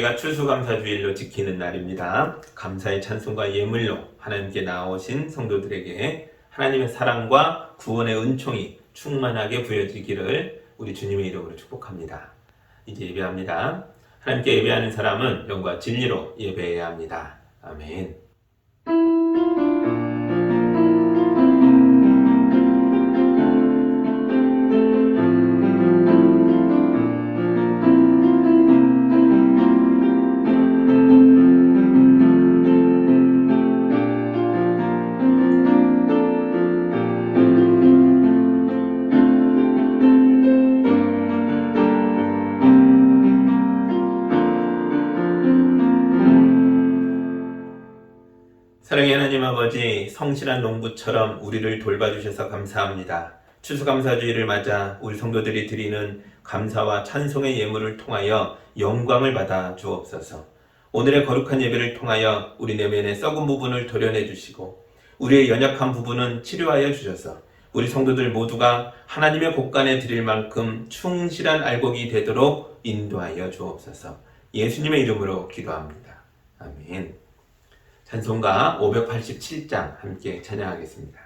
저희가 추수감사주일로 지키는 날입니다. 감사의 찬송과 예물로 하나님께 나오신 성도들에게 하나님의 사랑과 구원의 은총이 충만하게 부여지기를 우리 주님의 이름으로 축복합니다. 이제 예배합니다. 하나님께 예배하는 사람은 영과 진리로 예배해야 합니다. 아멘. 사랑의 하나님 아버지, 성실한 농부처럼 우리를 돌봐주셔서 감사합니다. 추수감사주일을 맞아 우리 성도들이 드리는 감사와 찬송의 예물을 통하여 영광을 받아 주옵소서. 오늘의 거룩한 예배를 통하여 우리 내면의 썩은 부분을 도려내 주시고 우리의 연약한 부분은 치료하여 주셔서 우리 성도들 모두가 하나님의 곳간에 드릴 만큼 충실한 알곡이 되도록 인도하여 주옵소서. 예수님의 이름으로 기도합니다. 아멘. 찬송가 587장 함께 찬양하겠습니다.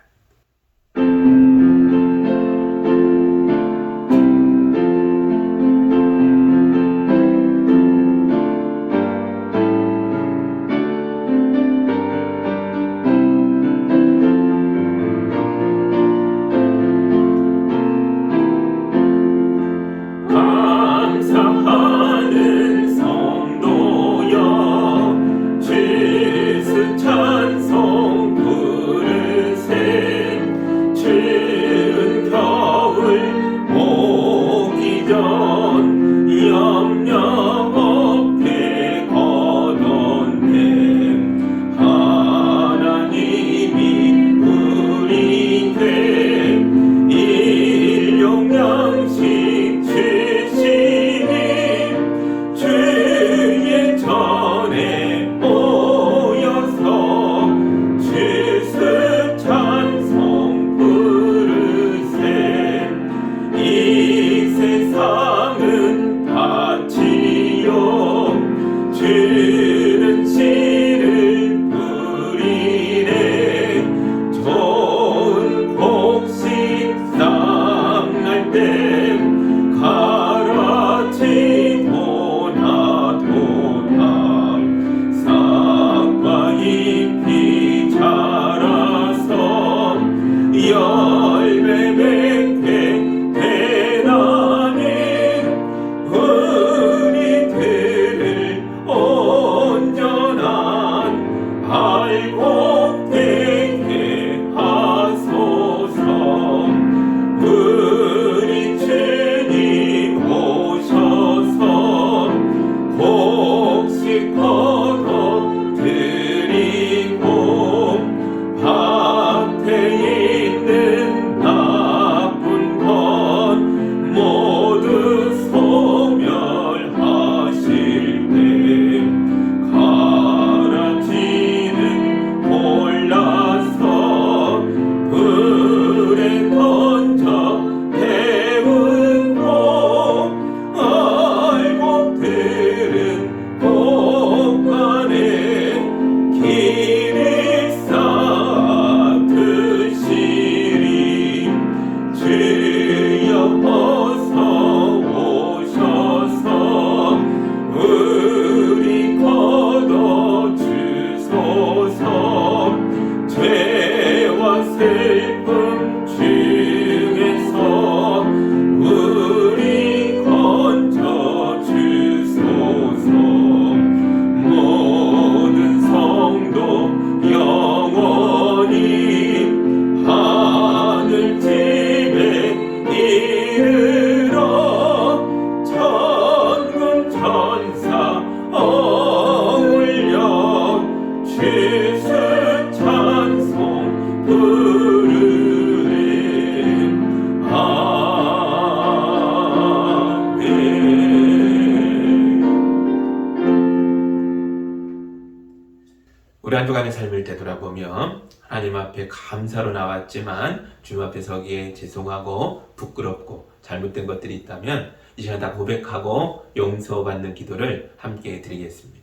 우리 한 주간의 삶을 되돌아보며 하나님 앞에 감사로 나왔지만 주님 앞에 서기에 죄송하고 부끄럽고 잘못된 것들이 있다면 이 시간 다 고백하고 용서받는 기도를 함께 드리겠습니다.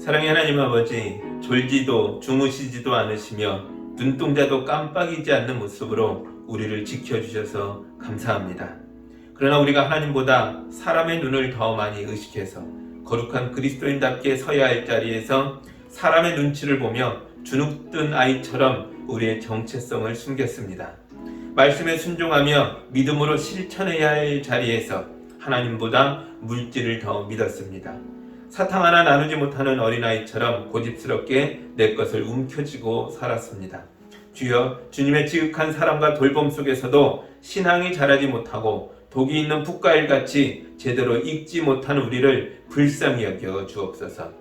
사랑의 하나님 아버지, 졸지도 주무시지도 않으시며 눈동자도 깜빡이지 않는 모습으로 우리를 지켜주셔서 감사합니다. 그러나 우리가 하나님보다 사람의 눈을 더 많이 의식해서 거룩한 그리스도인답게 서야 할 자리에서 사람의 눈치를 보며 주눅든 아이처럼 우리의 정체성을 숨겼습니다. 말씀에 순종하며 믿음으로 실천해야 할 자리에서 하나님보다 물질을 더 믿었습니다. 사탕 하나 나누지 못하는 어린아이처럼 고집스럽게 내 것을 움켜쥐고 살았습니다. 주여, 주님의 지극한 사랑과 돌봄 속에서도 신앙이 자라지 못하고 독이 있는 붓과일같이 제대로 익지 못한 우리를 불쌍히 여겨 주옵소서.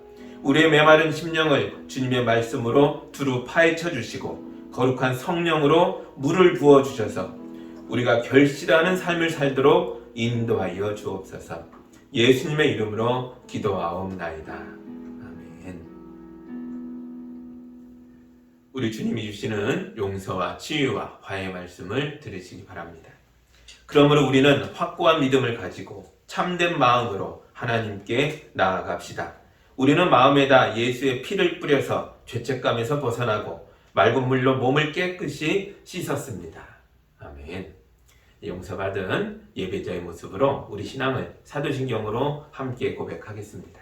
우리의 메마른 심령을 주님의 말씀으로 두루 파헤쳐 주시고 거룩한 성령으로 물을 부어 주셔서 우리가 결실하는 삶을 살도록 인도하여 주옵소서. 예수님의 이름으로 기도하옵나이다. 아멘. 우리 주님이 주시는 용서와 치유와 화해의 말씀을 들으시기 바랍니다. 그러므로 우리는 확고한 믿음을 가지고 참된 마음으로 하나님께 나아갑시다. 우리는 마음에다 예수의 피를 뿌려서 죄책감에서 벗어나고 맑은 물로 몸을 깨끗이 씻었습니다. 아멘. 용서받은 예배자의 모습으로 우리 신앙을 사도신경으로 함께 고백하겠습니다.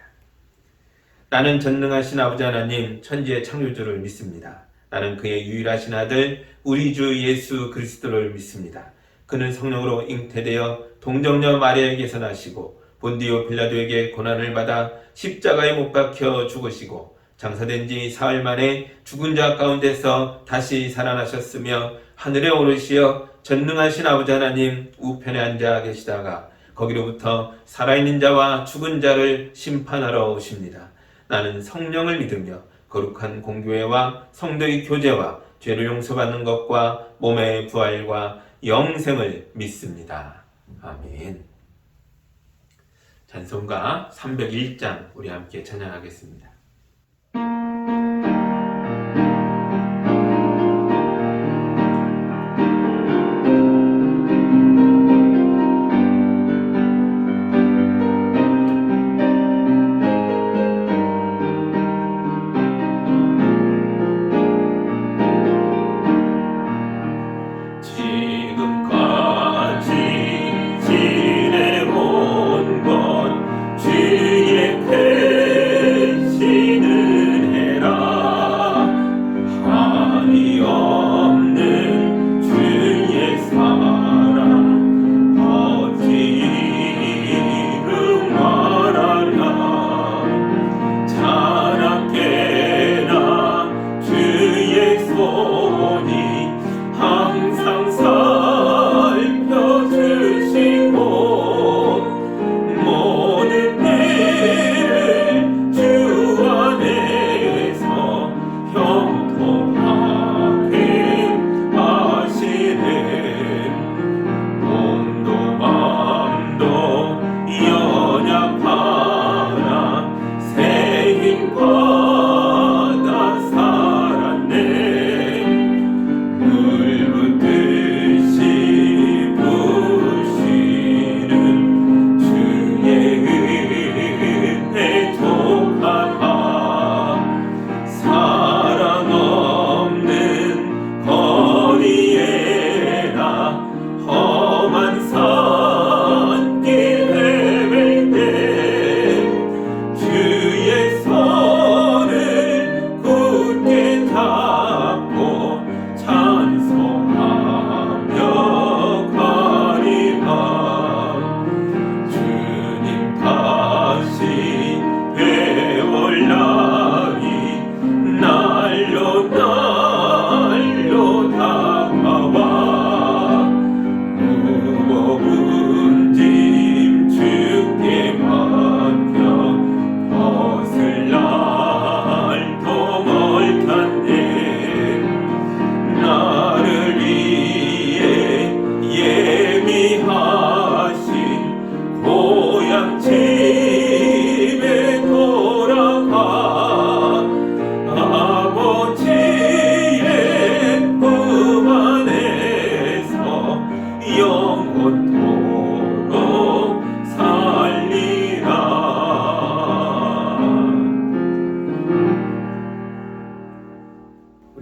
나는 전능하신 아버지 하나님 천지의 창조주를 믿습니다. 나는 그의 유일하신 아들 우리 주 예수 그리스도를 믿습니다. 그는 성령으로 잉태되어 동정녀 마리아에게서 나시고 본디오 빌라도에게 고난을 받아 십자가에 못 박혀 죽으시고 장사된 지 사흘 만에 죽은 자 가운데서 다시 살아나셨으며 하늘에 오르시어 전능하신 아버지 하나님 우편에 앉아 계시다가 거기로부터 살아있는 자와 죽은 자를 심판하러 오십니다. 나는 성령을 믿으며 거룩한 공교회와 성도의 교제와 죄를 용서받는 것과 몸의 부활과 영생을 믿습니다. 아멘. 찬송가 301장 우리 함께 찬양하겠습니다.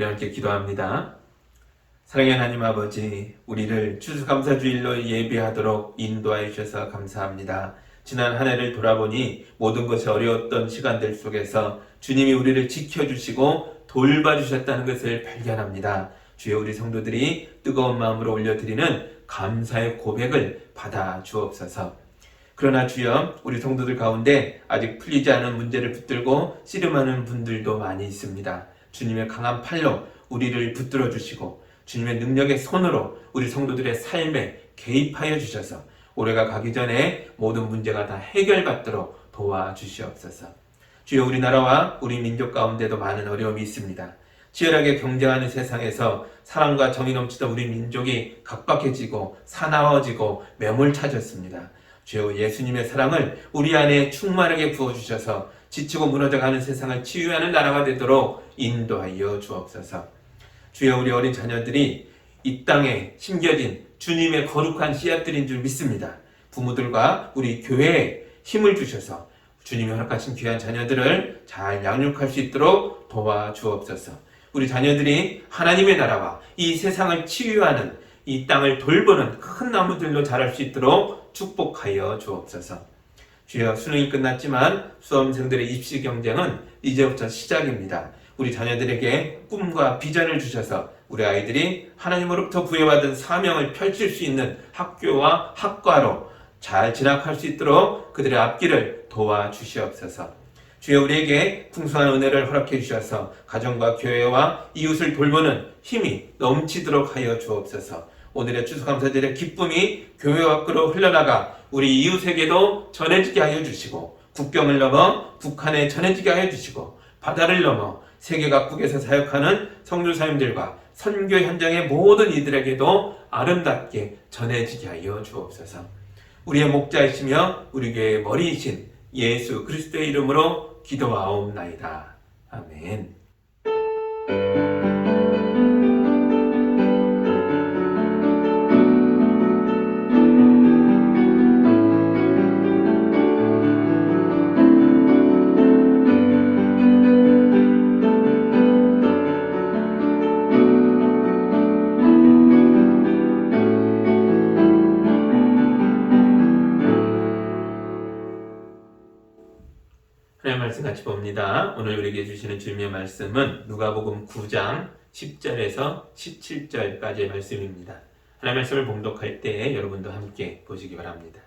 우리 함께 기도합니다. 사랑의 하나님 아버지, 우리를 추수감사주일로 예배하도록 인도하여 주셔서 감사합니다. 지난 한 해를 돌아보니 모든 것이 어려웠던 시간들 속에서 주님이 우리를 지켜주시고 돌봐주셨다는 것을 발견합니다. 주여, 우리 성도들이 뜨거운 마음으로 올려드리는 감사의 고백을 받아 주옵소서. 그러나 주여, 우리 성도들 가운데 아직 풀리지 않은 문제를 붙들고 씨름하는 분들도 많이 있습니다. 주님의 강한 팔로 우리를 붙들어 주시고 주님의 능력의 손으로 우리 성도들의 삶에 개입하여 주셔서 올해가 가기 전에 모든 문제가 다 해결받도록 도와주시옵소서. 주여, 우리나라와 우리 민족 가운데도 많은 어려움이 있습니다. 치열하게 경쟁하는 세상에서 사랑과 정의 넘치던 우리 민족이 각박해지고 사나워지고 매몰차졌습니다. 주여, 예수님의 사랑을 우리 안에 충만하게 부어주셔서 지치고 무너져가는 세상을 치유하는 나라가 되도록 인도하여 주옵소서. 주여, 우리 어린 자녀들이 이 땅에 심겨진 주님의 거룩한 씨앗들인 줄 믿습니다. 부모들과 우리 교회에 힘을 주셔서 주님이 허락하신 귀한 자녀들을 잘 양육할 수 있도록 도와주옵소서. 우리 자녀들이 하나님의 나라와 이 세상을 치유하는, 이 땅을 돌보는 큰 나무들로 자랄 수 있도록 축복하여 주옵소서. 주여, 수능이 끝났지만 수험생들의 입시 경쟁은 이제부터 시작입니다. 우리 자녀들에게 꿈과 비전을 주셔서 우리 아이들이 하나님으로부터 부여받은 사명을 펼칠 수 있는 학교와 학과로 잘 진학할 수 있도록 그들의 앞길을 도와주시옵소서. 주여, 우리에게 풍성한 은혜를 허락해 주셔서 가정과 교회와 이웃을 돌보는 힘이 넘치도록 하여 주옵소서. 오늘의 추수감사절의 기쁨이 교회 밖으로 흘러나가 우리 이웃에게도 전해지게 하여 주시고, 국경을 넘어 북한에 전해지게 하여 주시고, 바다를 넘어 세계 각국에서 사역하는 성도사님들과 선교 현장의 모든 이들에게도 아름답게 전해지게 하여 주옵소서. 우리의 목자이시며 우리 교회의 머리이신 예수 그리스도의 이름으로 기도하옵나이다. 아멘. 하나님의 말씀 같이 봅니다. 오늘 우리에게 주시는 주님의 말씀은 누가복음 9장 10절에서 17절까지의 말씀입니다. 하나님의 말씀을 봉독할 때 여러분도 함께 보시기 바랍니다.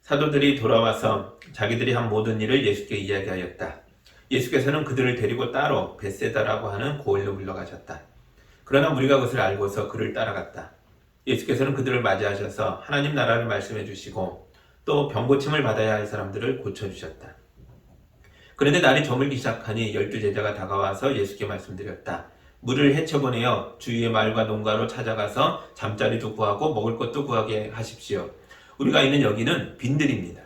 사도들이 돌아와서 자기들이 한 모든 일을 예수께 이야기하였다. 예수께서는 그들을 데리고 따로 벳세다라고 하는 고을로 물러가셨다. 그러나 무리가 그것을 알고서 그를 따라갔다. 예수께서는 그들을 맞이하셔서 하나님 나라를 말씀해 주시고 또 병고침을 받아야 할 사람들을 고쳐주셨다. 그런데 날이 저물기 시작하니 12제자가 다가와서 예수께 말씀드렸다. 물을 헤쳐보내어 주위의 마을과 농가로 찾아가서 잠자리도 구하고 먹을 것도 구하게 하십시오. 우리가 있는 여기는 빈들입니다.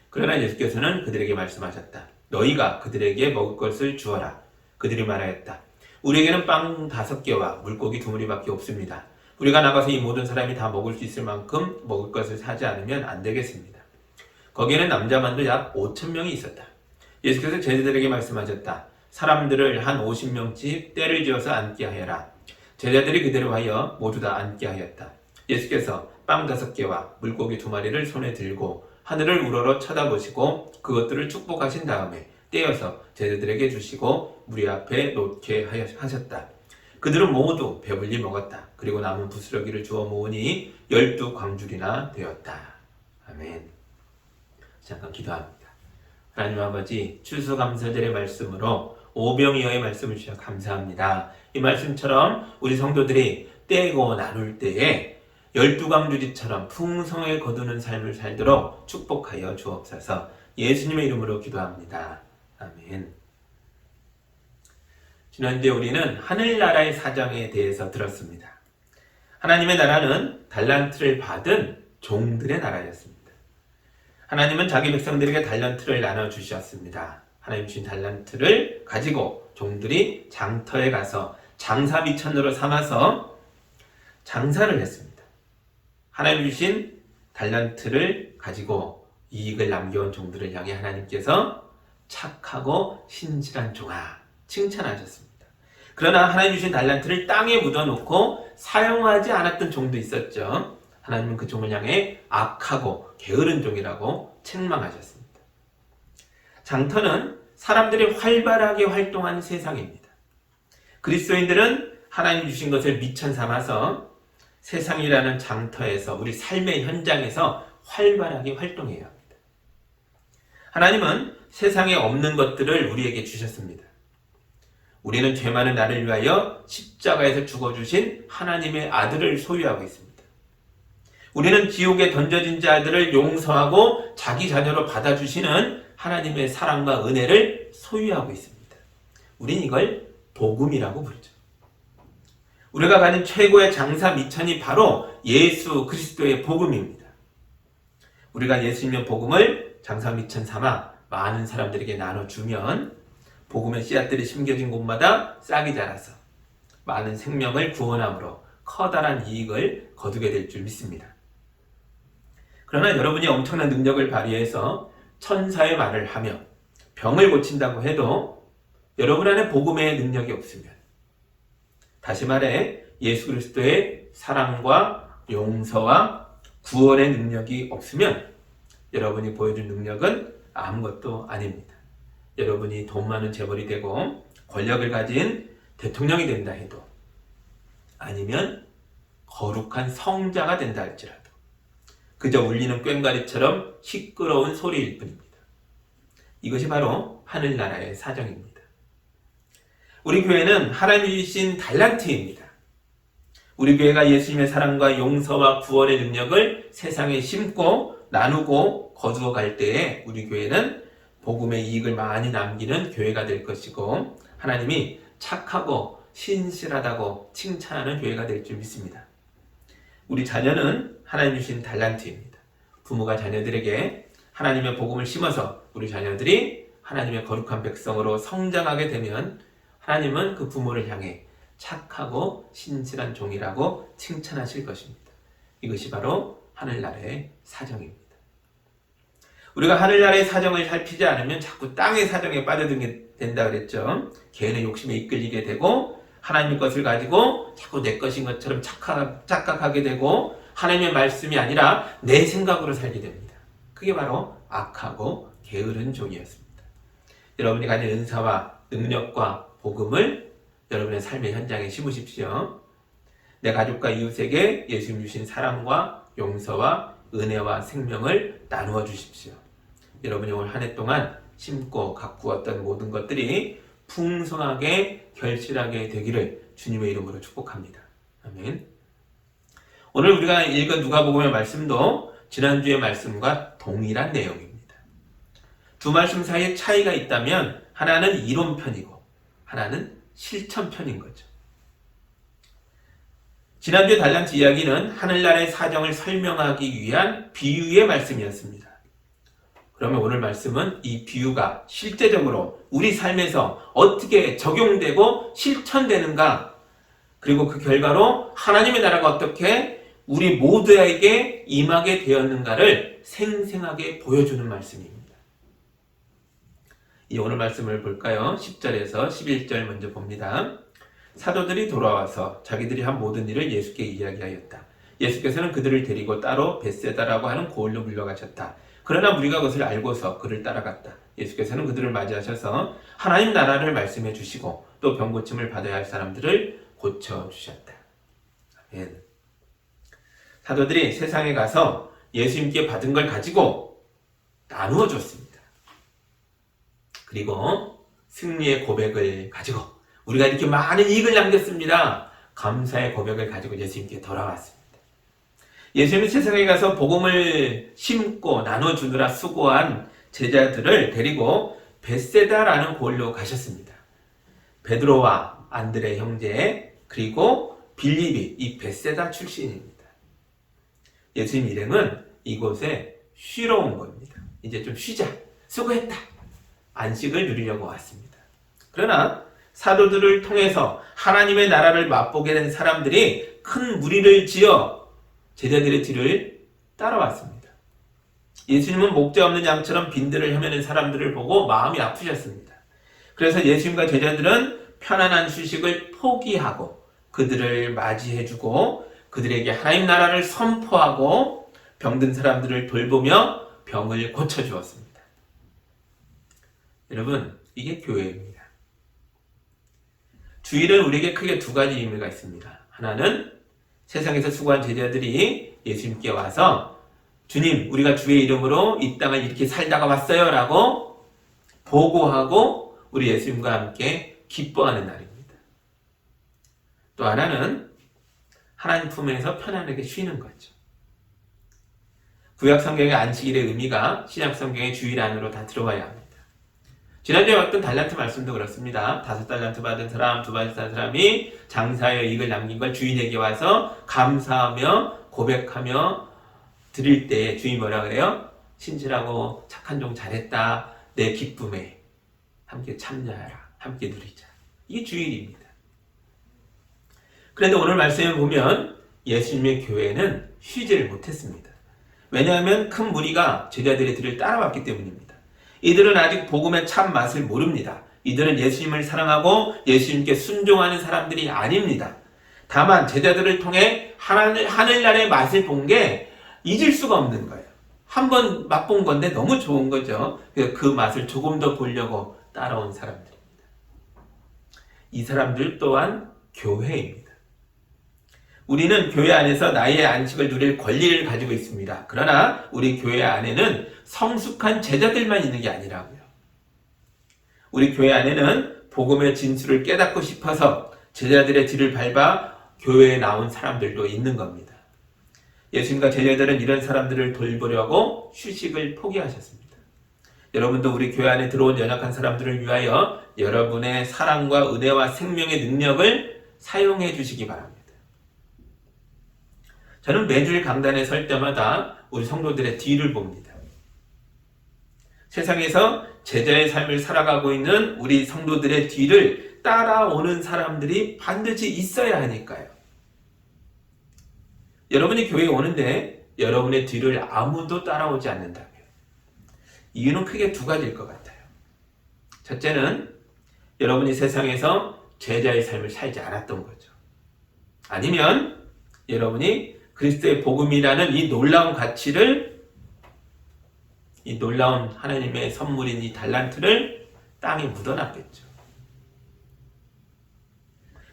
그러나 예수께서는 그들에게 말씀하셨다. 너희가 그들에게 먹을 것을 주어라. 그들이 말하였다. 우리에게는 빵 5개와 물고기 2무리밖에 없습니다. 우리가 나가서 이 모든 사람이 다 먹을 수 있을 만큼 먹을 것을 사지 않으면 안 되겠습니다. 거기에는 남자만도 약 5,000명이 있었다. 예수께서 제자들에게 말씀하셨다. 사람들을 한 50명씩 떼를 지어서 앉게 하여라. 제자들이 그대로 하여 모두 다 앉게 하였다. 예수께서 빵 5개와 물고기 2마리를 손에 들고 하늘을 우러러 쳐다보시고 그것들을 축복하신 다음에 떼어서 제자들에게 주시고 무리 앞에 놓게 하셨다. 그들은 모두 배불리 먹었다. 그리고 남은 부스러기를 주워 모으니 12광줄이나 되었다. 아멘. 잠깐 기도합니다. 하나님 아버지, 추수감사절의 말씀으로 오병이어의 말씀을 주셔서 감사합니다. 이 말씀처럼 우리 성도들이 떼고 나눌 때에 12광주리처럼 풍성하게 거두는 삶을 살도록 축복하여 주옵소서. 예수님의 이름으로 기도합니다. 아멘. 지난주에 우리는 하늘나라의 사정에 대해서 들었습니다. 하나님의 나라는 달란트를 받은 종들의 나라였습니다. 하나님은 자기 백성들에게 달란트를 나눠주셨습니다. 하나님 주신 달란트를 가지고 종들이 장터에 가서 장사비천으로 삼아서 장사를 했습니다. 하나님 주신 달란트를 가지고 이익을 남겨온 종들을 향해 하나님께서 착하고 신실한 종아 칭찬하셨습니다. 그러나 하나님 주신 달란트를 땅에 묻어놓고 사용하지 않았던 종도 있었죠. 하나님은 그 종을 향해 악하고 게으른 종이라고 책망하셨습니다. 장터는 사람들이 활발하게 활동하는 세상입니다. 그리스도인들은 하나님 주신 것을 미천 삼아서 세상이라는 장터에서 우리 삶의 현장에서 활발하게 활동해야 합니다. 하나님은 세상에 없는 것들을 우리에게 주셨습니다. 우리는 죄 많은 나를 위하여 십자가에서 죽어주신 하나님의 아들을 소유하고 있습니다. 우리는 지옥에 던져진 자들을 용서하고 자기 자녀로 받아주시는 하나님의 사랑과 은혜를 소유하고 있습니다. 우린 이걸 복음이라고 부르죠. 우리가 가진 최고의 장사 미천이 바로 예수 그리스도의 복음입니다. 우리가 예수님의 복음을 장사 미천 삼아 많은 사람들에게 나눠주면 복음의 씨앗들이 심겨진 곳마다 싹이 자라서 많은 생명을 구원함으로 커다란 이익을 거두게 될 줄 믿습니다. 그러나 여러분이 엄청난 능력을 발휘해서 천사의 말을 하며 병을 고친다고 해도 여러분 안에 복음의 능력이 없으면, 다시 말해 예수 그리스도의 사랑과 용서와 구원의 능력이 없으면 여러분이 보여준 능력은 아무것도 아닙니다. 여러분이 돈 많은 재벌이 되고 권력을 가진 대통령이 된다 해도, 아니면 거룩한 성자가 된다 할지라도 그저 울리는 꽹과리처럼 시끄러운 소리일 뿐입니다. 이것이 바로 하늘나라의 사정입니다. 우리 교회는 하나님이 주신 달란트입니다. 우리 교회가 예수님의 사랑과 용서와 구원의 능력을 세상에 심고 나누고 거두어 갈 때에 우리 교회는 복음의 이익을 많이 남기는 교회가 될 것이고, 하나님이 착하고 신실하다고 칭찬하는 교회가 될 줄 믿습니다. 우리 자녀는 하나님 주신 달란트입니다. 부모가 자녀들에게 하나님의 복음을 심어서 우리 자녀들이 하나님의 거룩한 백성으로 성장하게 되면 하나님은 그 부모를 향해 착하고 신실한 종이라고 칭찬하실 것입니다. 이것이 바로 하늘나라의 사정입니다. 우리가 하늘나라의 사정을 살피지 않으면 자꾸 땅의 사정에 빠져들게 된다 그랬죠. 개인의 욕심에 이끌리게 되고 하나님의 것을 가지고 자꾸 내 것인 것처럼 착각하게 되고 하나님의 말씀이 아니라 내 생각으로 살게 됩니다. 그게 바로 악하고 게으른 종이었습니다. 여러분이 가진 은사와 능력과 복음을 여러분의 삶의 현장에 심으십시오. 내 가족과 이웃에게 예수님 주신 사랑과 용서와 은혜와 생명을 나누어 주십시오. 여러분이 올 한 해 동안 심고 가꾸었던 모든 것들이 풍성하게 결실하게 되기를 주님의 이름으로 축복합니다. 아멘. 오늘 우리가 읽은 누가복음의 말씀도 지난주의 말씀과 동일한 내용입니다. 두 말씀 사이에 차이가 있다면 하나는 이론편이고 하나는 실천편인 거죠. 지난주의 달란트 이야기는 하늘나라의 사정을 설명하기 위한 비유의 말씀이었습니다. 그러면 오늘 말씀은 이 비유가 실제적으로 우리 삶에서 어떻게 적용되고 실천되는가, 그리고 그 결과로 하나님의 나라가 어떻게 우리 모두에게 임하게 되었는가를 생생하게 보여주는 말씀입니다. 이 오늘 말씀을 볼까요? 10절에서 11절 먼저 봅니다. 사도들이 돌아와서 자기들이 한 모든 일을 예수께 이야기하였다. 예수께서는 그들을 데리고 따로 벳세다라고 하는 고을로 물러가셨다. 그러나 무리가 그것을 알고서 그를 따라갔다. 예수께서는 그들을 맞이하셔서 하나님 나라를 말씀해 주시고 또 병고침을 받아야 할 사람들을 고쳐주셨다. 아멘. 사도들이 세상에 가서 예수님께 받은 걸 가지고 나누어 줬습니다. 그리고 승리의 고백을 가지고 우리가 이렇게 많은 이익을 남겼습니다. 감사의 고백을 가지고 예수님께 돌아왔습니다. 예수님은 세상에 가서 복음을 심고 나눠주느라 수고한 제자들을 데리고 벳세다라는 고을로 가셨습니다. 베드로와 안드레 형제 그리고 빌립이 이 벳세다 출신입니다. 예수님 일행은 이곳에 쉬러 온 겁니다. 이제 좀 쉬자, 수고했다, 안식을 누리려고 왔습니다. 그러나 사도들을 통해서 하나님의 나라를 맛보게 된 사람들이 큰 무리를 지어 제자들의 뒤를 따라왔습니다. 예수님은 목자 없는 양처럼 빈들을 헤매는 사람들을 보고 마음이 아프셨습니다. 그래서 예수님과 제자들은 편안한 휴식을 포기하고 그들을 맞이해주고 그들에게 하나님 나라를 선포하고 병든 사람들을 돌보며 병을 고쳐주었습니다. 여러분, 이게 교회입니다. 주일은 우리에게 크게 두 가지 의미가 있습니다. 하나는 세상에서 수고한 제자들이 예수님께 와서 주님, 우리가 주의 이름으로 이 땅을 이렇게 살다가 왔어요 라고 보고하고 우리 예수님과 함께 기뻐하는 날입니다. 또 하나는 하나님 품에서 편안하게 쉬는 거죠. 구약 성경의 안식일의 의미가 신약 성경의 주일 안으로 다 들어와야 합니다. 지난주에 왔던 달란트 말씀도 그렇습니다. 5달란트 받은 사람, 2달란트 받은 사람이 장사하여 이익을 남긴 걸 주인에게 와서 감사하며 고백하며 드릴 때 주인이 뭐라 그래요? 신실하고 착한 종 잘했다. 내 기쁨에 함께 참여하라. 함께 누리자. 이게 주일입니다. 그런데 오늘 말씀에 보면 예수님의 교회는 쉬지를 못했습니다. 왜냐하면 큰 무리가 제자들의 뒤를 따라왔기 때문입니다. 이들은 아직 복음의 참 맛을 모릅니다. 이들은 예수님을 사랑하고 예수님께 순종하는 사람들이 아닙니다. 다만 제자들을 통해 하늘나라의 맛을 본 게 잊을 수가 없는 거예요. 한번 맛본 건데 너무 좋은 거죠. 그 맛을 조금 더 보려고 따라온 사람들입니다. 이 사람들 또한 교회입니다. 우리는 교회 안에서 나의 안식을 누릴 권리를 가지고 있습니다. 그러나 우리 교회 안에는 성숙한 제자들만 있는 게 아니라고요. 우리 교회 안에는 복음의 진수를 깨닫고 싶어서 제자들의 뒤를 밟아 교회에 나온 사람들도 있는 겁니다. 예수님과 제자들은 이런 사람들을 돌보려고 휴식을 포기하셨습니다. 여러분도 우리 교회 안에 들어온 연약한 사람들을 위하여 여러분의 사랑과 은혜와 생명의 능력을 사용해 주시기 바랍니다. 저는 매주일 강단에 설 때마다 우리 성도들의 뒤를 봅니다. 세상에서 제자의 삶을 살아가고 있는 우리 성도들의 뒤를 따라오는 사람들이 반드시 있어야 하니까요. 여러분이 교회에 오는데 여러분의 뒤를 아무도 따라오지 않는다면 이유는 크게 두 가지일 것 같아요. 첫째는 여러분이 세상에서 제자의 삶을 살지 않았던 거죠. 아니면 여러분이 그리스도의 복음이라는 이 놀라운 가치를, 이 놀라운 하나님의 선물인 이 달란트를 땅에 묻어놨겠죠.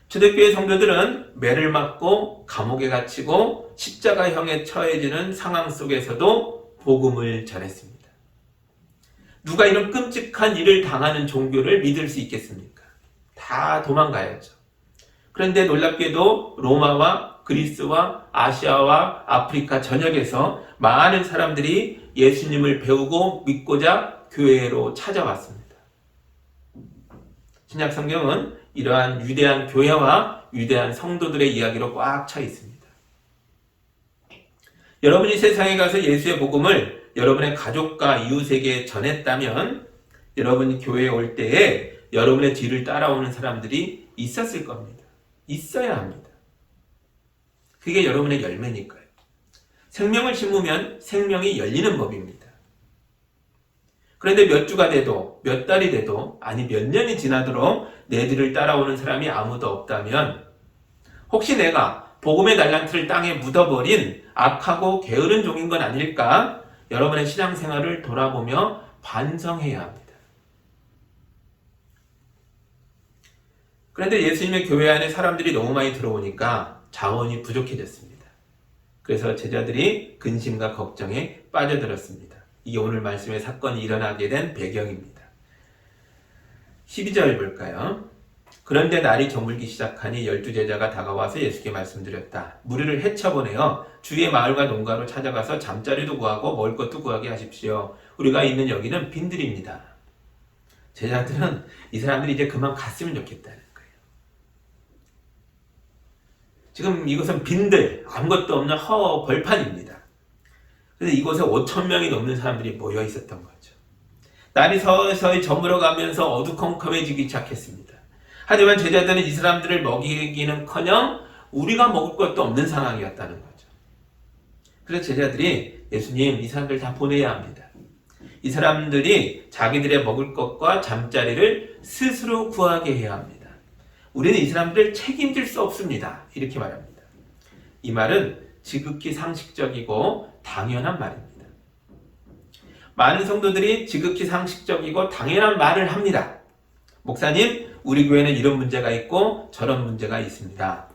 초대교회 성도들은 매를 맞고 감옥에 갇히고 십자가형에 처해지는 상황 속에서도 복음을 전했습니다. 누가 이런 끔찍한 일을 당하는 종교를 믿을 수 있겠습니까? 다 도망가야죠. 그런데 놀랍게도 로마와 그리스와 아시아와 아프리카 전역에서 많은 사람들이 예수님을 배우고 믿고자 교회로 찾아왔습니다. 신약 성경은 이러한 위대한 교회와 위대한 성도들의 이야기로 꽉 차 있습니다. 여러분이 세상에 가서 예수의 복음을 여러분의 가족과 이웃에게 전했다면 여러분이 교회에 올 때에 여러분의 뒤를 따라오는 사람들이 있었을 겁니다. 있어야 합니다. 그게 여러분의 열매니까요. 생명을 심으면 생명이 열리는 법입니다. 그런데 몇 주가 돼도 몇 달이 돼도 아니 몇 년이 지나도록 내 뒤를 따라오는 사람이 아무도 없다면 혹시 내가 복음의 달란트를 땅에 묻어버린 악하고 게으른 종인 건 아닐까? 여러분의 신앙생활을 돌아보며 반성해야 합니다. 그런데 예수님의 교회 안에 사람들이 너무 많이 들어오니까 자원이 부족해졌습니다. 그래서 제자들이 근심과 걱정에 빠져들었습니다. 이게 오늘 말씀의 사건이 일어나게 된 배경입니다. 12절 볼까요? 그런데 날이 저물기 시작하니 12제자가 다가와서 예수께 말씀드렸다. 무리를 헤쳐보내어 주위의 마을과 농가로 찾아가서 잠자리도 구하고 먹을 것도 구하게 하십시오. 우리가 있는 여기는 빈들입니다. 제자들은 이 사람들이 이제 그만 갔으면 좋겠다는 거예요. 지금 이곳은 빈들, 아무것도 없는 벌판입니다. 그래서 이곳에 5,000명이 넘는 사람들이 모여 있었던 거죠. 날이 서서히 저물어가면서 어두컴컴해지기 시작했습니다. 하지만 제자들은 이 사람들을 먹이기는커녕 우리가 먹을 것도 없는 상황이었다는 거죠. 그래서 제자들이 예수님, 이 사람들 다 보내야 합니다. 이 사람들이 자기들의 먹을 것과 잠자리를 스스로 구하게 해야 합니다. 우리는 이 사람들을 책임질 수 없습니다. 이렇게 말합니다. 이 말은 지극히 상식적이고 당연한 말입니다. 많은 성도들이 지극히 상식적이고 당연한 말을 합니다. 목사님, 우리 교회는 이런 문제가 있고 저런 문제가 있습니다.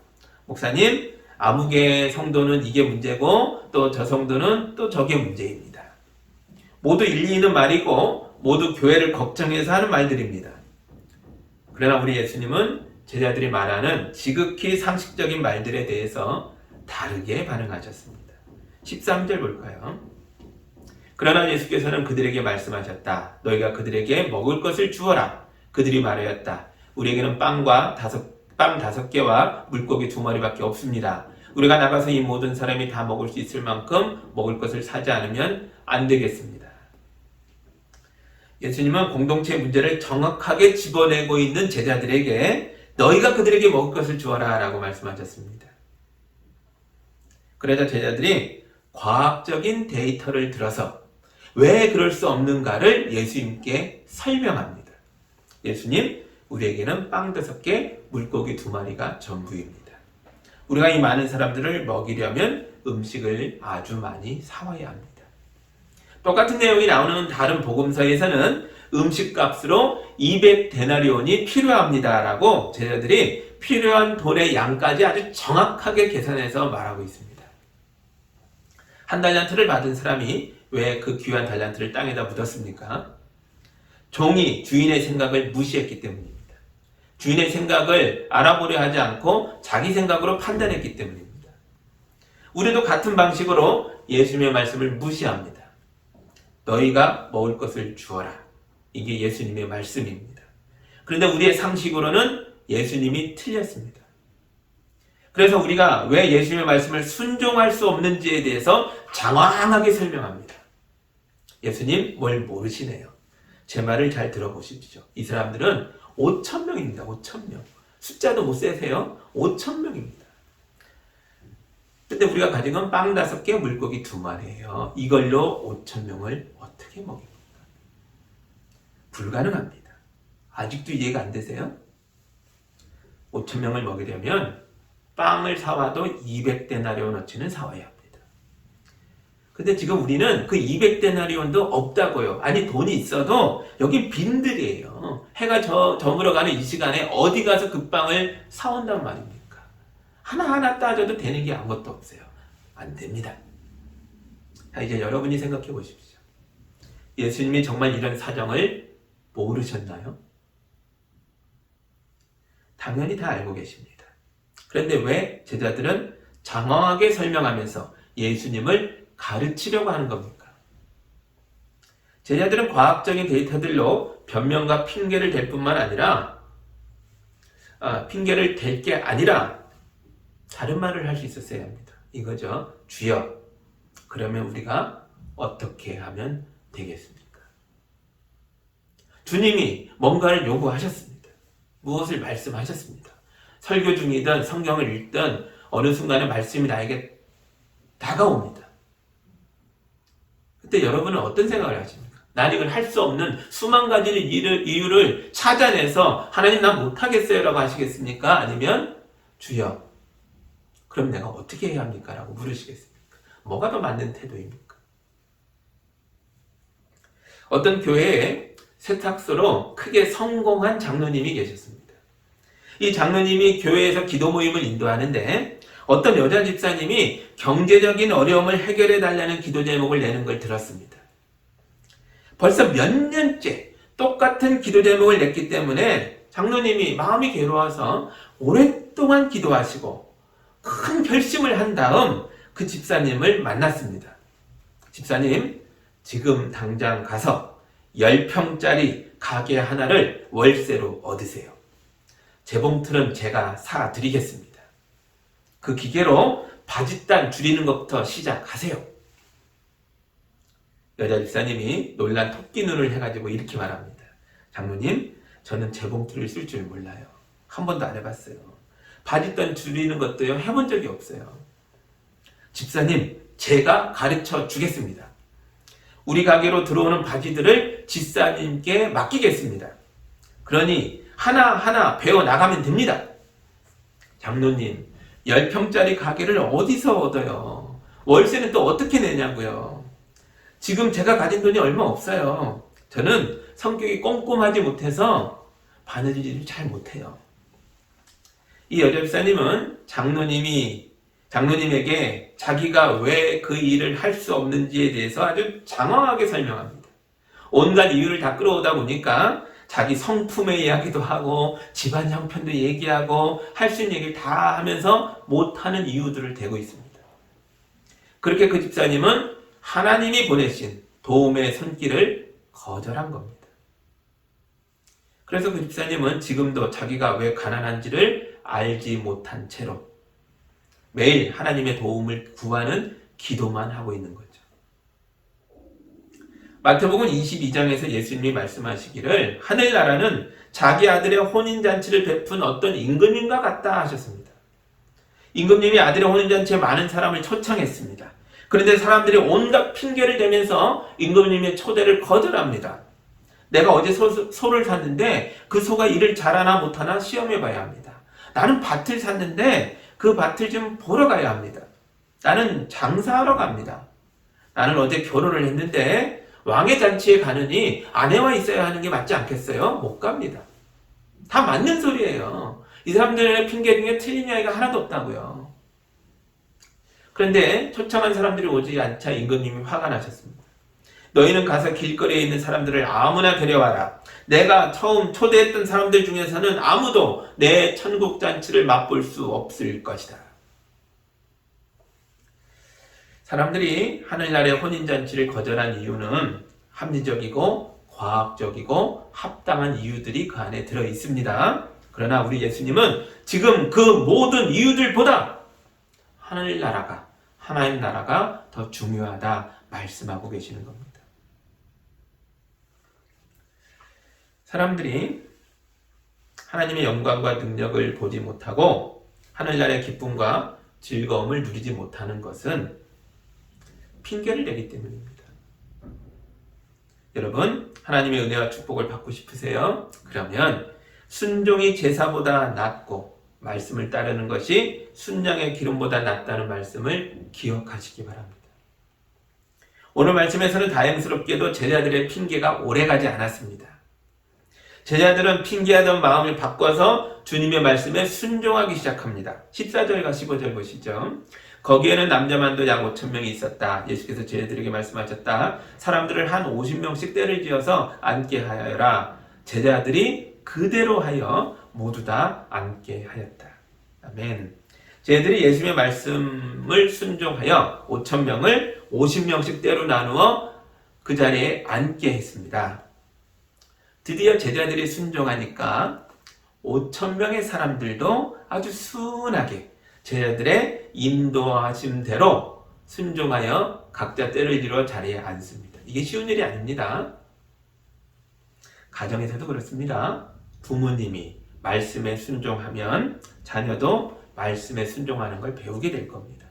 목사님, 아무개 성도는 이게 문제고 또 저 성도는 또 저게 문제입니다. 모두 일리 있는 말이고 모두 교회를 걱정해서 하는 말들입니다. 그러나 우리 예수님은 제자들이 말하는 지극히 상식적인 말들에 대해서 다르게 반응하셨습니다. 13절 볼까요? 그러나 예수께서는 그들에게 말씀하셨다. 너희가 그들에게 먹을 것을 주어라. 그들이 말하였다. 우리에게는 빵 5개와 물고기 2마리밖에 없습니다. 우리가 나가서 이 모든 사람이 다 먹을 수 있을 만큼 먹을 것을 사지 않으면 안 되겠습니다. 예수님은 공동체 문제를 정확하게 집어내고 있는 제자들에게 너희가 그들에게 먹을 것을 주어라 라고 말씀하셨습니다. 그러자 제자들이 과학적인 데이터를 들어서 왜 그럴 수 없는가를 예수님께 설명합니다. 예수님, 우리에게는 빵 5개, 물고기 2마리가 전부입니다. 우리가 이 많은 사람들을 먹이려면 음식을 아주 많이 사와야 합니다. 똑같은 내용이 나오는 다른 복음서에서는 음식값으로 200데나리온이 필요합니다 라고 제자들이 필요한 돈의 양까지 아주 정확하게 계산해서 말하고 있습니다. 한 달란트를 받은 사람이 왜 그 귀한 달란트를 땅에다 묻었습니까? 종이 주인의 생각을 무시했기 때문입니다. 주인의 생각을 알아보려 하지 않고 자기 생각으로 판단했기 때문입니다. 우리도 같은 방식으로 예수님의 말씀을 무시합니다. 너희가 먹을 것을 주어라. 이게 예수님의 말씀입니다. 그런데 우리의 상식으로는 예수님이 틀렸습니다. 그래서 우리가 왜 예수님의 말씀을 순종할 수 없는지에 대해서 장황하게 설명합니다. 예수님 뭘 모르시네요. 제 말을 잘 들어보십시오. 이 사람들은 5,000명입니다. 5,000명. 숫자도 못 세세요. 5,000명입니다. 근데 우리가 가진 건 빵 5개, 물고기 2마리예요. 이걸로 5,000명을 어떻게 먹입니까? 불가능합니다. 아직도 이해가 안 되세요? 5,000명을 먹이려면 빵을 사와도 200데나리온어치는 사와야 합니다. 근데 지금 우리는 그 200데나리온도 없다고요. 아니 돈이 있어도 여기 빈들이에요. 해가 저물어가는 이 시간에 어디 가서 그 빵을 사온단 말입니까? 하나하나 따져도 되는 게 아무것도 없어요. 안 됩니다. 자, 이제 여러분이 생각해 보십시오. 예수님이 정말 이런 사정을 모르셨나요? 당연히 다 알고 계십니다. 그런데 왜 제자들은 장황하게 설명하면서 예수님을 가르치려고 하는 겁니까? 제자들은 과학적인 데이터들로 변명과 핑계를 댈 뿐만 아니라 핑계를 댈 게 아니라 다른 말을 할 수 있었어야 합니다. 이거죠. 주여, 그러면 우리가 어떻게 하면 되겠습니까? 주님이 뭔가를 요구하셨습니다. 무엇을 말씀하셨습니다. 설교 중이든 성경을 읽든 어느 순간에 말씀이 나에게 다가옵니다. 그때 여러분은 어떤 생각을 하십니까? 난 이걸 할 수 없는 수만 가지 이유를 찾아내서 하나님 난 못하겠어요 라고 하시겠습니까? 아니면 주여, 그럼 내가 어떻게 해야 합니까? 라고 물으시겠습니까? 뭐가 더 맞는 태도입니까? 어떤 교회에 세탁소로 크게 성공한 장로님이 계셨습니다. 이 장로님이 교회에서 기도 모임을 인도하는데 어떤 여자 집사님이 경제적인 어려움을 해결해 달라는 기도 제목을 내는 걸 들었습니다. 벌써 몇 년째 똑같은 기도 제목을 냈기 때문에 장로님이 마음이 괴로워서 오랫동안 기도하시고 큰 결심을 한 다음 그 집사님을 만났습니다. 집사님, 지금 당장 가서 10평짜리 가게 하나를 월세로 얻으세요. 재봉틀은 제가 사드리겠습니다. 그 기계로 바짓단 줄이는 것부터 시작하세요. 여자 집사님이 놀란 토끼 눈을 해가지고 이렇게 말합니다. 장로님, 저는 재봉틀을 쓸 줄 몰라요. 한 번도 안 해봤어요. 바짓단 줄이는 것도요, 해본 적이 없어요. 집사님, 제가 가르쳐 주겠습니다. 우리 가게로 들어오는 바지들을 집사님께 맡기겠습니다. 그러니 하나하나 배워 나가면 됩니다. 장로님, 10평짜리 가게를 어디서 얻어요? 월세는 또 어떻게 내냐고요? 지금 제가 가진 돈이 얼마 없어요. 저는 성격이 꼼꼼하지 못해서 바느질을 잘 못해요. 이 여자 집사님은 장로님에게 자기가 왜 그 일을 할 수 없는지에 대해서 아주 장황하게 설명합니다. 온갖 이유를 다 끌어오다 보니까 자기 성품의 이야기도 하고 집안 형편도 얘기하고 할 수 있는 얘기를 다 하면서 못하는 이유들을 대고 있습니다. 그렇게 그 집사님은 하나님이 보내신 도움의 손길을 거절한 겁니다. 그래서 그 집사님은 지금도 자기가 왜 가난한지를 알지 못한 채로 매일 하나님의 도움을 구하는 기도만 하고 있는 거죠. 마태복음 22장에서 예수님이 말씀하시기를 하늘나라는 자기 아들의 혼인잔치를 베푼 어떤 임금님과 같다 하셨습니다. 임금님이 아들의 혼인잔치에 많은 사람을 초청했습니다. 그런데 사람들이 온갖 핑계를 대면서 임금님의 초대를 거절합니다. 내가 어제 소를 샀는데 그 소가 일을 잘하나 못하나 시험해 봐야 합니다. 나는 밭을 샀는데 그 밭을 좀 보러 가야 합니다. 나는 장사하러 갑니다. 나는 어제 결혼을 했는데 왕의 잔치에 가느니 아내와 있어야 하는 게 맞지 않겠어요? 못 갑니다. 다 맞는 소리예요. 이 사람들의 핑계 중에 틀린 이야기가 하나도 없다고요. 그런데 초청한 사람들이 오지 않자 임금님이 화가 나셨습니다. 너희는 가서 길거리에 있는 사람들을 아무나 데려와라. 내가 처음 초대했던 사람들 중에서는 아무도 내 천국잔치를 맛볼 수 없을 것이다. 사람들이 하늘나라의 혼인잔치를 거절한 이유는 합리적이고 과학적이고 합당한 이유들이 그 안에 들어 있습니다. 그러나 우리 예수님은 지금 그 모든 이유들보다 하늘나라가, 하나님 나라가 더 중요하다 말씀하고 계시는 겁니다. 사람들이 하나님의 영광과 능력을 보지 못하고 하늘나라의 기쁨과 즐거움을 누리지 못하는 것은 핑계를 대기 때문입니다. 여러분, 하나님의 은혜와 축복을 받고 싶으세요? 그러면 순종이 제사보다 낫고 말씀을 따르는 것이 순양의 기름보다 낫다는 말씀을 기억하시기 바랍니다. 오늘 말씀에서는 다행스럽게도 제자들의 핑계가 오래가지 않았습니다. 제자들은 핑계하던 마음을 바꿔서 주님의 말씀에 순종하기 시작합니다. 14절과 15절 보시죠. 거기에는 남자만도 약 5,000명이 있었다. 예수께서 제자들에게 말씀하셨다. 사람들을 한 50명씩 떼를 지어서 앉게 하여라. 제자들이 그대로 하여 모두 다 앉게 하였다. 아멘. 제자들이 예수님의 말씀을 순종하여 5,000명을 50명씩 떼로 나누어 그 자리에 앉게 했습니다. 드디어 제자들이 순종하니까 5,000명의 사람들도 아주 순하게 제자들의 인도하심대로 순종하여 각자 때를 이루어 자리에 앉습니다. 이게 쉬운 일이 아닙니다. 가정에서도 그렇습니다. 부모님이 말씀에 순종하면 자녀도 말씀에 순종하는 걸 배우게 될 겁니다.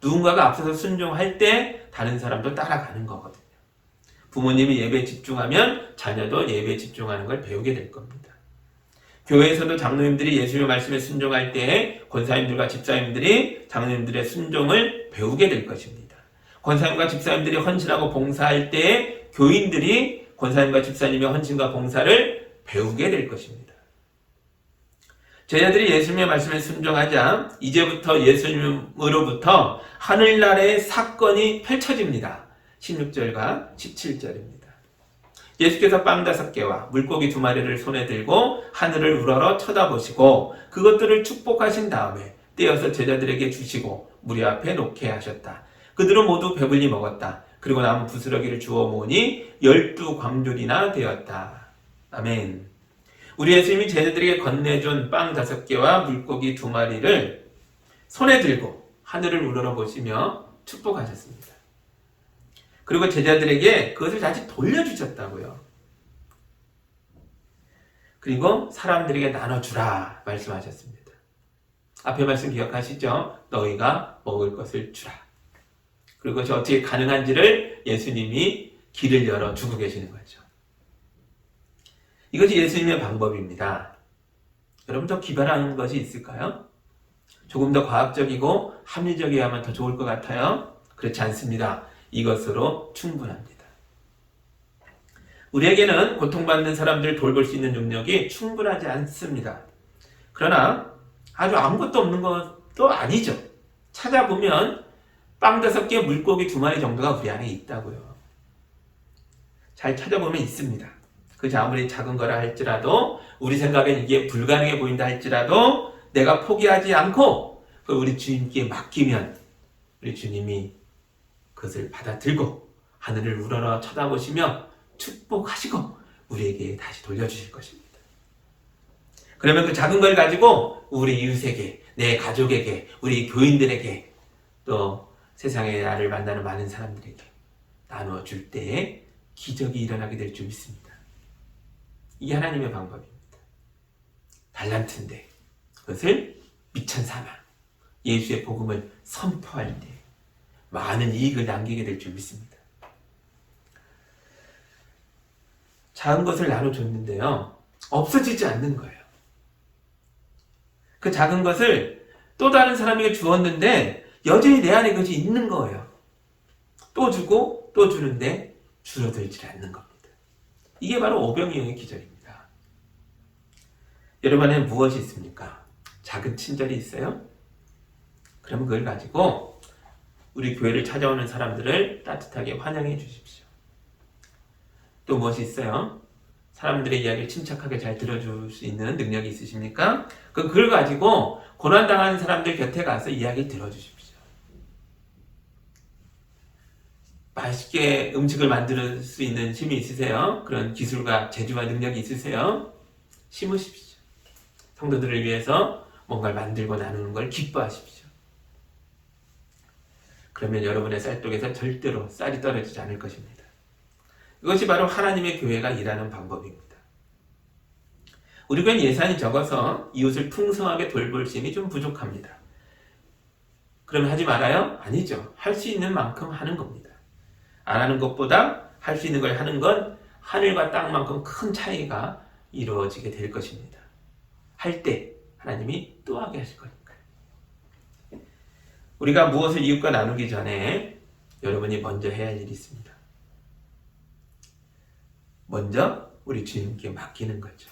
누군가가 앞서서 순종할 때 다른 사람도 따라가는 거거든요. 부모님이 예배에 집중하면 자녀도 예배에 집중하는 걸 배우게 될 겁니다. 교회에서도 장로님들이 예수님의 말씀에 순종할 때 권사님들과 집사님들이 장로님들의 순종을 배우게 될 것입니다. 권사님과 집사님들이 헌신하고 봉사할 때 교인들이 권사님과 집사님의 헌신과 봉사를 배우게 될 것입니다. 제자들이 예수님의 말씀에 순종하자 이제부터 예수님으로부터 하늘나라의 사건이 펼쳐집니다. 16절과 17절입니다. 예수께서 빵 5개와 물고기 2마리를 손에 들고 하늘을 우러러 쳐다보시고 그것들을 축복하신 다음에 떼어서 제자들에게 주시고 무리 앞에 놓게 하셨다. 그들은 모두 배불리 먹었다. 그리고 남은 부스러기를 주워 모으니 12광줄이나 되었다. 아멘. 우리 예수님이 제자들에게 건네준 빵 5개와 물고기 2마리를 손에 들고 하늘을 우러러 보시며 축복하셨습니다. 그리고 제자들에게 그것을 다시 돌려주셨다고요. 그리고 사람들에게 나눠주라 말씀하셨습니다. 앞에 말씀 기억하시죠? 너희가 먹을 것을 주라. 그리고 그것이 어떻게 가능한지를 예수님이 길을 열어주고 계시는 거죠. 이것이 예수님의 방법입니다. 여러분 더 기발한 것이 있을까요? 조금 더 과학적이고 합리적이어야만 더 좋을 것 같아요? 그렇지 않습니다. 이것으로 충분합니다. 우리에게는 고통받는 사람들을 돌볼 수 있는 능력이 충분하지 않습니다. 그러나 아주 아무것도 없는 것도 아니죠. 찾아보면 빵 5개, 물고기 2마리 정도가 우리 안에 있다고요. 잘 찾아보면 있습니다. 그것이 아무리 작은 거라 할지라도, 우리 생각엔 이게 불가능해 보인다 할지라도 내가 포기하지 않고 우리 주님께 맡기면 우리 주님이 그것을 받아들고 하늘을 우러러 쳐다보시며 축복하시고 우리에게 다시 돌려주실 것입니다. 그러면 그 작은 걸 가지고 우리 이웃에게, 내 가족에게, 우리 교인들에게, 또 세상에 나를 만나는 많은 사람들에게 나누어 줄 때에 기적이 일어나게 될 줄 믿습니다. 이게 하나님의 방법입니다. 달란트인데 그것을 미천 삼아 예수의 복음을 선포할 때 많은 이익을 남기게 될 줄 믿습니다. 작은 것을 나눠줬는데요, 없어지지 않는 거예요. 그 작은 것을 또 다른 사람에게 주었는데 여전히 내 안에 그것이 있는 거예요. 또 주고 또 주는데 줄어들지 않는 겁니다. 이게 바로 오병이어의 기절입니다. 여러분 안에 무엇이 있습니까? 작은 친절이 있어요? 그러면 그걸 가지고 우리 교회를 찾아오는 사람들을 따뜻하게 환영해 주십시오. 또 무엇이 있어요? 사람들의 이야기를 침착하게 잘 들어줄 수 있는 능력이 있으십니까? 그걸 가지고 고난당하는 사람들 곁에 가서 이야기를 들어주십시오. 맛있게 음식을 만들 수 있는 힘이 있으세요? 그런 기술과 재주와 능력이 있으세요? 심으십시오. 성도들을 위해서 뭔가를 만들고 나누는 걸 기뻐하십시오. 그러면 여러분의 쌀독에서 절대로 쌀이 떨어지지 않을 것입니다. 이것이 바로 하나님의 교회가 일하는 방법입니다. 우리 교회는 예산이 적어서 이웃을 풍성하게 돌볼 힘이 좀 부족합니다. 그러면 하지 말아요? 아니죠. 할 수 있는 만큼 하는 겁니다. 안 하는 것보다 할 수 있는 걸 하는 건 하늘과 땅만큼 큰 차이가 이루어지게 될 것입니다. 할 때 하나님이 또 하게 하실 거니까요. 우리가 무엇을 이웃과 나누기 전에 여러분이 먼저 해야 할 일이 있습니다. 먼저 우리 주님께 맡기는 거죠.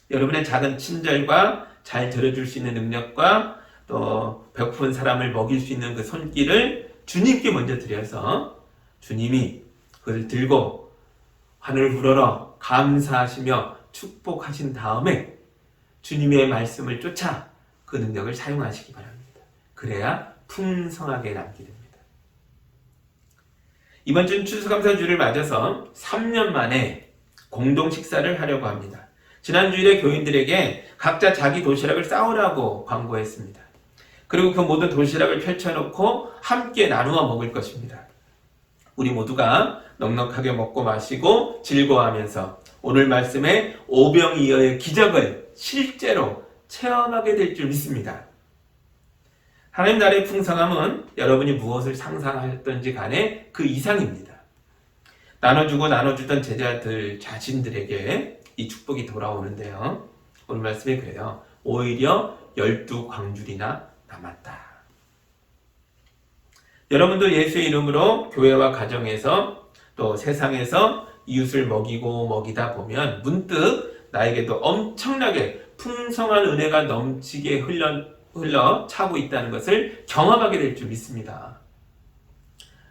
여러분의 작은 친절과 잘 들어줄 수 있는 능력과 또 배고픈 사람을 먹일 수 있는 그 손길을 주님께 먼저 드려서 주님이 그것을 들고 하늘 우러러 감사하시며 축복하신 다음에 주님의 말씀을 쫓아 그 능력을 사용하시기 바랍니다. 그래야 풍성하게 남게 됩니다. 이번 주는 추수감사주를 맞아서 3년 만에 공동 식사를 하려고 합니다. 지난 주일에 교인들에게 각자 자기 도시락을 싸오라고 광고했습니다. 그리고 그 모든 도시락을 펼쳐놓고 함께 나누어 먹을 것입니다. 우리 모두가 넉넉하게 먹고 마시고 즐거워하면서 오늘 말씀의 오병이어의 기적을 실제로 체험하게 될 줄 믿습니다. 하나님 나라의 풍성함은 여러분이 무엇을 상상하셨던지 간에 그 이상입니다. 나눠주고 나눠주던 제자들 자신들에게 이 축복이 돌아오는데요. 오늘 말씀에 그래요. 오히려 12광줄이나 남았다. 여러분도 예수의 이름으로 교회와 가정에서 또 세상에서 이웃을 먹이고 먹이다 보면 문득 나에게도 엄청나게 풍성한 은혜가 넘치게 흘러 차고 있다는 것을 경험하게 될 줄 믿습니다.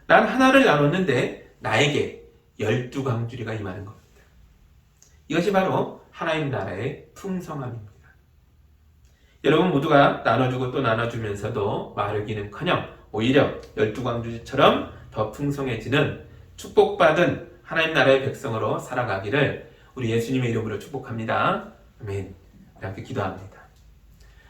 난 하나를 나눴는데 나에게 12광주리가 임하는 겁니다. 이것이 바로 하나님 나라의 풍성함입니다. 여러분 모두가 나눠주고 또 나눠주면서도 마르기는커녕 오히려 12광주리처럼 더 풍성해지는 축복받은 하나님 나라의 백성으로 살아가기를 우리 예수님의 이름으로 축복합니다. 아멘. 함께 기도합니다.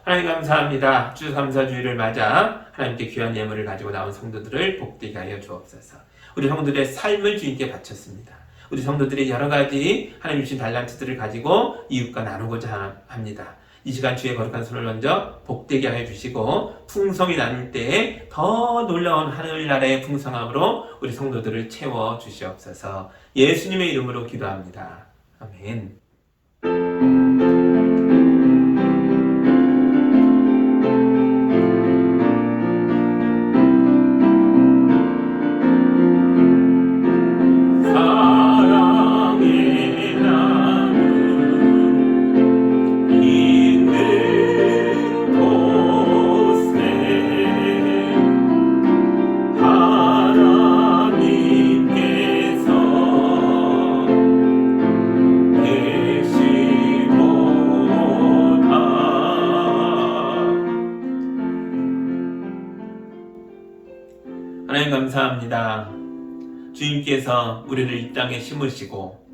하나님 감사합니다. 추수감사주일을 맞아 하나님께 귀한 예물을 가지고 나온 성도들을 복되게 하여 주옵소서. 우리 성도들의 삶을 주님께 바쳤습니다. 우리 성도들이 여러 가지 하나님 주신 달란트들을 가지고 이웃과 나누고자 합니다. 이 시간 주의 거룩한 손을 얹어 복되게 하여 주시고 풍성히 나눌 때에 더 놀라운 하늘나라의 풍성함으로 우리 성도들을 채워 주시옵소서. 예수님의 이름으로 기도합니다. 아멘. 하나님 감사합니다. 주님께서 우리를 이 땅에 심으시고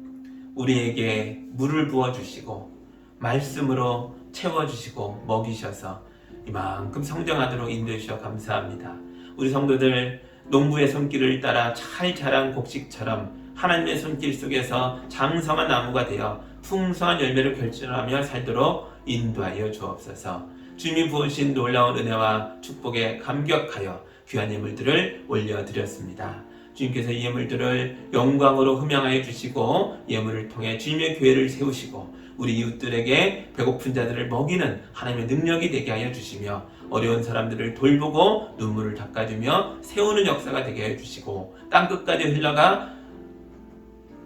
우리에게 물을 부어주시고 말씀으로 채워주시고 먹이셔서 이만큼 성장하도록 인도해 주셔서 감사합니다. 우리 성도들 농부의 손길을 따라 잘 자란 곡식처럼 하나님의 손길 속에서 장성한 나무가 되어 풍성한 열매를 결실하며 살도록 인도하여 주옵소서. 주님이 부으신 놀라운 은혜와 축복에 감격하여 귀한 예물들을 올려드렸습니다. 주님께서 이 예물들을 영광으로 흠양하여 주시고 예물을 통해 주님의 교회를 세우시고 우리 이웃들에게 배고픈 자들을 먹이는 하나님의 능력이 되게 하여 주시며 어려운 사람들을 돌보고 눈물을 닦아주며 세우는 역사가 되게 하여 주시고 땅끝까지 흘러가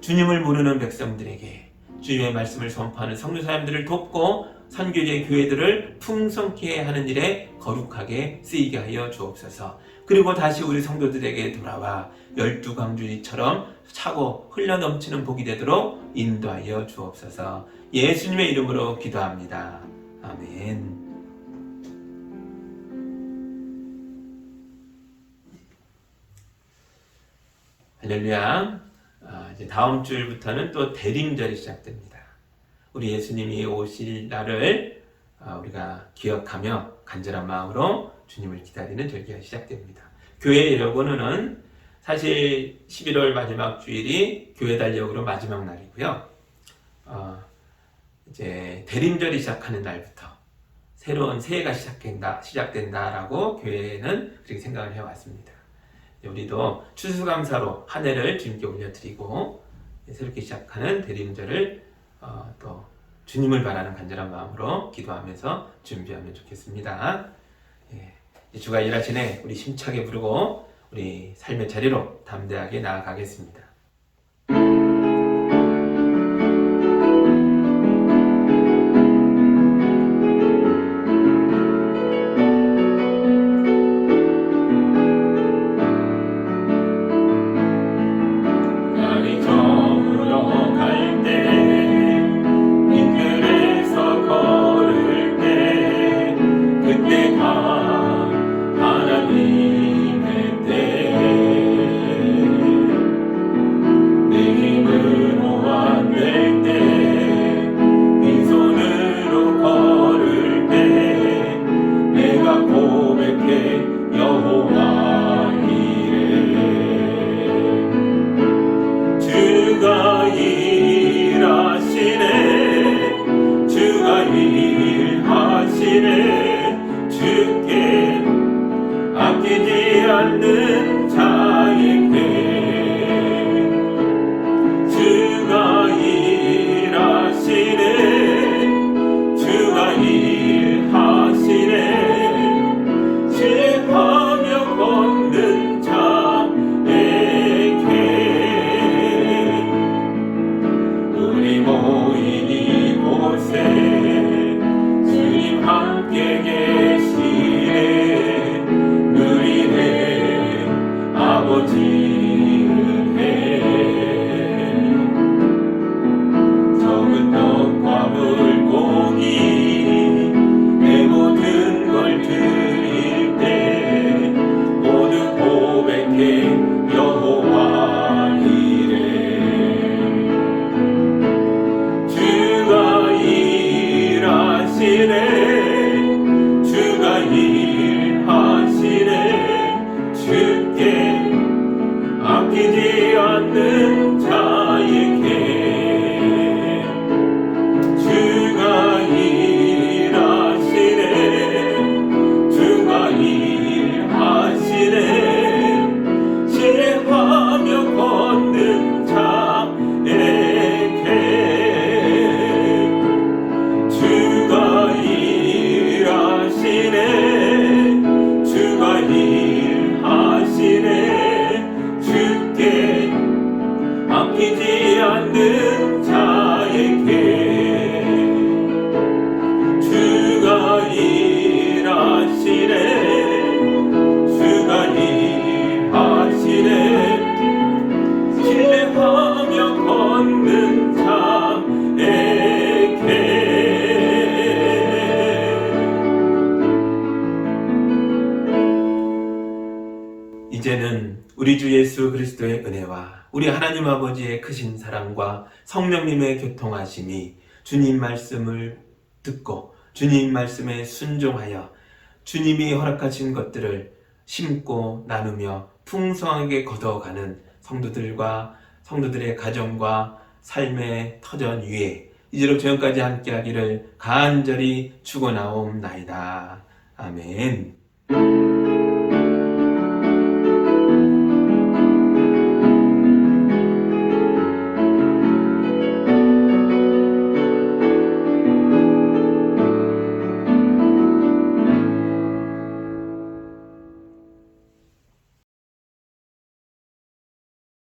주님을 모르는 백성들에게 주님의 말씀을 선포하는 성도 사람들을 돕고 선교지의 교회들을 풍성케 하는 일에 거룩하게 쓰이게 하여 주옵소서. 그리고 다시 우리 성도들에게 돌아와 12강주리처럼 차고 흘러넘치는 복이 되도록 인도하여 주옵소서. 예수님의 이름으로 기도합니다. 아멘. 할렐루야. 이제 다음 주일부터는 또 대림절이 시작됩니다. 우리 예수님이 오실 날을 우리가 기억하며 간절한 마음으로 주님을 기다리는 절기가 시작됩니다. 교회 여러분은 사실 11월 마지막 주일이 교회 달력으로 마지막 날이고요. 이제 대림절이 시작하는 날부터 새로운 새해가 시작된다라고 교회는 그렇게 생각을 해왔습니다. 우리도 추수감사로 한 해를 주님께 올려드리고 새롭게 시작하는 대림절을 또 주님을 바라는 간절한 마음으로 기도하면서 준비하면 좋겠습니다. 주가 일하시네 우리 힘차게 부르고 우리 삶의 자리로 담대하게 나아가겠습니다. 그리스도의 은혜와 우리 하나님 아버지의 크신 사랑과 성령님의 교통하심이 주님 말씀을 듣고 주님 말씀에 순종하여 주님이 허락하신 것들을 심고 나누며 풍성하게 거둬가는 성도들과 성도들의 가정과 삶의 터전 위에 이제로 저녁까지 함께하기를 간절히 축원하옵나이다. 아멘.